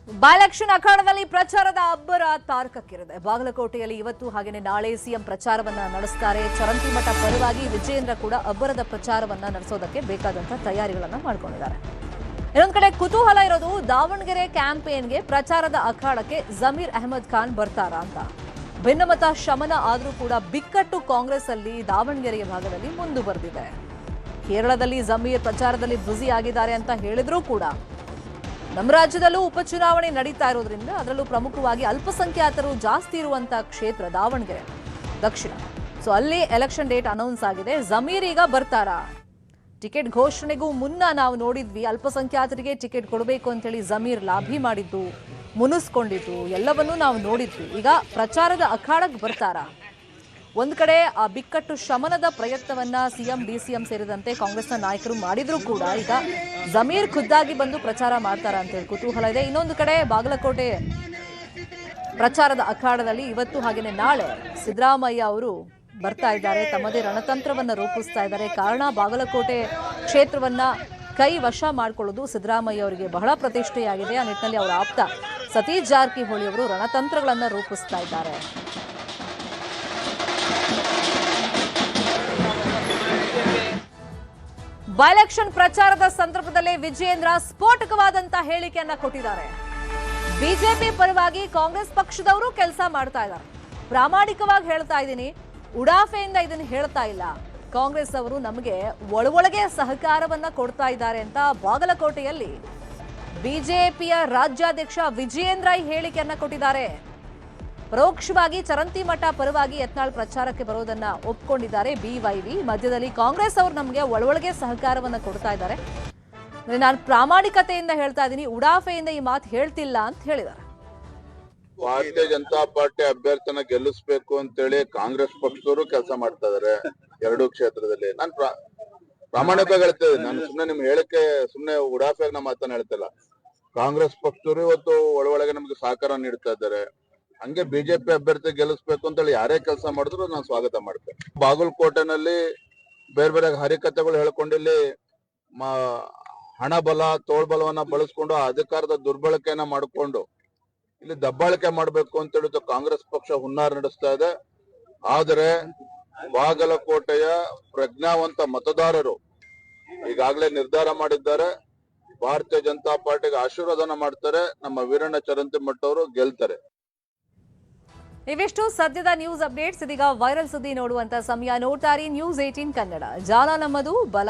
By election ಅಖಾಡದಲ್ಲಿ ಪ್ರಚಾರದ ಅಬ್ಬರ ತಾರಕಕ್ಕೇರಿದೆ. ಬಾಗಲಕೋಟೆಯಲ್ಲಿ ಇವತ್ತು ಹಾಗೆಯೇ ನಾಳೆ ಸಿಎಂ ಪ್ರಚಾರವನ್ನ ನಡೆಸುತ್ತಾರೆ. ಚರಂತಿಮಠ ಪರವಾಗಿ ವಿಜಯೇಂದ್ರ ಕೂಡ ಅಬ್ಬರದ ಪ್ರಚಾರವನ್ನ ನಡೆಸೋದಕ್ಕೆ ಬೇಕಾದಂತ ತಯಾರಿಗಳನ್ನ ಮಾಡಿಕೊಂಡಿದ್ದಾರೆ. ಇನ್ನೊಂದು ಕಡೆ ಕುತೂಹಲ ಇರೋದು ದಾವಣಗೆರೆ ಕ್ಯಾಂಪೇನ್ಗೆ ಪ್ರಚಾರದ ಅಖಾಡಕ್ಕೆ ಜಮೀರ್ ಅಹಮದ್ ಖಾನ್ ಬರ್ತಾರಾ ಅಂತ. ಭಿನ್ನಮತ ಶಮನ ಆದರೂ ಕೂಡ ಬಿಕ್ಕಟ್ಟು ಕಾಂಗ್ರೆಸ್ ಅಲ್ಲಿ ದಾವಣಗೆರೆಯ ಭಾಗದಲ್ಲಿ ಮುಂದುವರೆದಿದೆ. ಕೇರಳದಲ್ಲಿ ಜಮೀರ್ ಪ್ರಚಾರದಲ್ಲಿ ಬ್ಯುಸಿ ಆಗಿದ್ದಾರೆ ಅಂತ ಹೇಳಿದ್ರೂ ಕೂಡ ನಮ್ಮ ರಾಜ್ಯದಲ್ಲೂ ಉಪಚುನಾವಣೆ ನಡೀತಾ ಇರೋದ್ರಿಂದ ಅದರಲ್ಲೂ ಪ್ರಮುಖವಾಗಿ ಅಲ್ಪಸಂಖ್ಯಾತರು ಜಾಸ್ತಿ ಇರುವಂತ ಕ್ಷೇತ್ರ ದಾವಣಗೆರೆ ದಕ್ಷಿಣ. ಸೊ ಅಲ್ಲಿ ಎಲೆಕ್ಷನ್ ಡೇಟ್ ಅನೌನ್ಸ್ ಆಗಿದೆ. ಜಮೀರ್ ಈಗ ಬರ್ತಾರಾ? ಟಿಕೆಟ್ ಘೋಷಣೆಗೂ ಮುನ್ನ ನಾವು ನೋಡಿದ್ವಿ ಅಲ್ಪಸಂಖ್ಯಾತರಿಗೆ ಟಿಕೆಟ್ ಕೊಡಬೇಕು ಅಂತೇಳಿ ಜಮೀರ್ ಲಾಭಿ ಮಾಡಿದ್ದು, ಮುನಿಸ್ಕೊಂಡಿದ್ದು ಎಲ್ಲವನ್ನೂ ನಾವು ನೋಡಿದ್ವಿ. ಈಗ ಪ್ರಚಾರದ ಅಖಾಡಕ್ಕೆ ಬರ್ತಾರಾ? ಒಂದ್ ಕಡೆ ಆ ಬಿಕ್ಕಟ್ಟು ಶಮನದ ಪ್ರಯತ್ನವನ್ನ ಸಿಎಂ ಡಿಸಿಎಂ ಸೇರಿದಂತೆ ಕಾಂಗ್ರೆಸ್ನ ನಾಯಕರು ಮಾಡಿದ್ರು ಕೂಡ ಈಗ ಜಮೀರ್ ಖುದ್ದಾಗಿ ಬಂದು ಪ್ರಚಾರ ಮಾಡ್ತಾರ ಅಂತ ಹೇಳಿ ಕುತೂಹಲ ಇದೆ. ಇನ್ನೊಂದು ಕಡೆ ಬಾಗಲಕೋಟೆ ಪ್ರಚಾರದ ಅಖಾಡದಲ್ಲಿ ಇವತ್ತು ಹಾಗೇನೆ ನಾಳೆ ಸಿದ್ದರಾಮಯ್ಯ ಅವರು ಬರ್ತಾ ಇದ್ದಾರೆ. ತಮ್ಮದೇ ರಣತಂತ್ರವನ್ನ ರೂಪಿಸ್ತಾ ಇದ್ದಾರೆ. ಕಾರಣ ಬಾಗಲಕೋಟೆ ಕ್ಷೇತ್ರವನ್ನ ಕೈ ವಶ ಮಾಡಿಕೊಳ್ಳೋದು ಸಿದ್ದರಾಮಯ್ಯ ಅವರಿಗೆ ಬಹಳ ಪ್ರತಿಷ್ಠೆಯಾಗಿದೆ. ಆ ನಿಟ್ಟಿನಲ್ಲಿ ಅವರ ಆಪ್ತ ಸತೀಶ್ ಜಾರಕಿಹೊಳಿ ಅವರು ರಣತಂತ್ರಗಳನ್ನ ರೂಪಿಸ್ತಾ ಇದ್ದಾರೆ. ಬೈ ಎಲೆಕ್ಷನ್ ಪ್ರಚಾರದ ಸಂದರ್ಭದಲ್ಲೇ ವಿಜಯೇಂದ್ರ ಸ್ಫೋಟಕವಾದಂತಹ ಹೇಳಿಕೆಯನ್ನ ಕೊಟ್ಟಿದ್ದಾರೆ. ಬಿಜೆಪಿ ಪರವಾಗಿ ಕಾಂಗ್ರೆಸ್ ಪಕ್ಷದವರು ಕೆಲಸ ಮಾಡ್ತಾ ಇದ್ದಾರೆ. ಪ್ರಾಮಾಣಿಕವಾಗಿ ಹೇಳ್ತಾ ಇದ್ದೀನಿ, ಉಡಾಫೆಯಿಂದ ಇದನ್ನು ಹೇಳ್ತಾ ಇಲ್ಲ. ಕಾಂಗ್ರೆಸ್ ಅವರು ನಮಗೆ ಒಳಗೆ ಸಹಕಾರವನ್ನ ಕೊಡ್ತಾ ಇದ್ದಾರೆ ಅಂತ ಬಾಗಲಕೋಟೆಯಲ್ಲಿ ಬಿಜೆಪಿಯ ರಾಜ್ಯಾಧ್ಯಕ್ಷ ವಿಜಯೇಂದ್ರ ಈ ಹೇಳಿಕೆಯನ್ನ ಕೊಟ್ಟಿದ್ದಾರೆ. ಪರೋಕ್ಷವಾಗಿ ಚರಂತಿಮಠ ಪರವಾಗಿ ಯತ್ನಾಳ್ ಪ್ರಚಾರಕ್ಕೆ ಬರೋದನ್ನ ಒಪ್ಕೊಂಡಿದ್ದಾರೆ ಬಿವೈವಿ. ಮಧ್ಯದಲ್ಲಿ ಕಾಂಗ್ರೆಸ್ ಅವರು ನಮಗೆ ಒಳಗೆ ಸಹಕಾರವನ್ನ ಕೊಡ್ತಾ ಇದ್ದಾರೆ. ನಾನು ಪ್ರಾಮಾಣಿಕತೆಯಿಂದ ಹೇಳ್ತಾ ಇದ್ದೀನಿ, ಉಡಾಫೆಯಿಂದ ಈ ಮಾತು ಹೇಳ್ತಿಲ್ಲ ಅಂತ ಹೇಳಿದ್ದಾರೆ. ಭಾರತೀಯ ಜನತಾ ಪಾರ್ಟಿ ಅಭ್ಯರ್ಥಿನ ಗೆಲ್ಲಿಸಬೇಕು ಅಂತೇಳಿ ಕಾಂಗ್ರೆಸ್ ಪಕ್ಷದವರು ಕೆಲಸ ಮಾಡ್ತಾ ಇದಾರೆ ಎರಡೂ ಕ್ಷೇತ್ರದಲ್ಲಿ. ನಾನು ಪ್ರಾಮಾಣಿಕವಾಗಿ ಹೇಳ್ತಾ ಇದ್ದೀನಿ. ನಾನು ಸುಮ್ಮನೆ ನಿಮ್ ಹೇಳಿಕೆ ಸುಮ್ಮನೆ ಉಡಾಫೆಯಾಗಿ ನಮ್ಮ ಮಾತನ್ನ ಹೇಳ್ತಿಲ್ಲ. ಕಾಂಗ್ರೆಸ್ ಪಕ್ಷದವರು ಇವತ್ತು ಒಳಗೆ ನಮ್ಗೆ ಸಹಕಾರ ನೀಡ್ತಾ ಇದ್ದಾರೆ. ಹಂಗೆ ಬಿಜೆಪಿ ಅಭ್ಯರ್ಥಿ ಗೆಲ್ಲಿಸ್ಬೇಕು ಅಂತೇಳಿ ಯಾರೇ ಕೆಲಸ ಮಾಡಿದ್ರು ನಾನು ಸ್ವಾಗತ ಮಾಡ್ತೇನೆ. ಬಾಗಲಕೋಟೆನಲ್ಲಿ ಬೇರೆ ಬೇರೆ ಹರಿಕತೆಗಳು ಹೇಳ್ಕೊಂಡಿಲ್ಲಿ ಹಣ ಬಲ ತೋಳ್ಬಲವನ್ನ ಬಳಸ್ಕೊಂಡು ಅಧಿಕಾರದ ದುರ್ಬಳಕೆಯನ್ನ ಮಾಡಿಕೊಂಡು ಇಲ್ಲಿ ದಬ್ಬಾಳಿಕೆ ಮಾಡ್ಬೇಕು ಅಂತ ಹೇಳಿದ್ದು ಕಾಂಗ್ರೆಸ್ ಪಕ್ಷ ಹುನ್ನಾರ ನಡೆಸ್ತಾ ಇದೆ. ಆದರೆ ಬಾಗಲಕೋಟೆಯ ಪ್ರಜ್ಞಾವಂತ ಮತದಾರರು ಈಗಾಗಲೇ ನಿರ್ಧಾರ ಮಾಡಿದ್ದಾರೆ. ಭಾರತೀಯ ಜನತಾ ಪಾರ್ಟಿಗೆ ಆಶೀರ್ವಾದನ ಮಾಡ್ತಾರೆ. ನಮ್ಮ ವೀರಣ್ಣ ಚರಂತಿಮಠ ಅವರು ಗೆಲ್ತಾರೆ. ಇವಿಷ್ಟು ಸದ್ಯದ ನ್ಯೂಸ್ ಅಪ್ಡೇಟ್ಸ್. ಇದೀಗ ವೈರಲ್ ಸುದ್ದಿ ನೋಡುವಂತ ಸಮಯ. ನೋಡ್ತಾರಿ ನ್ಯೂಸ್ 18 ಕನ್ನಡ. ಜಾಲ ನಮ್ಮದು, ಬಲ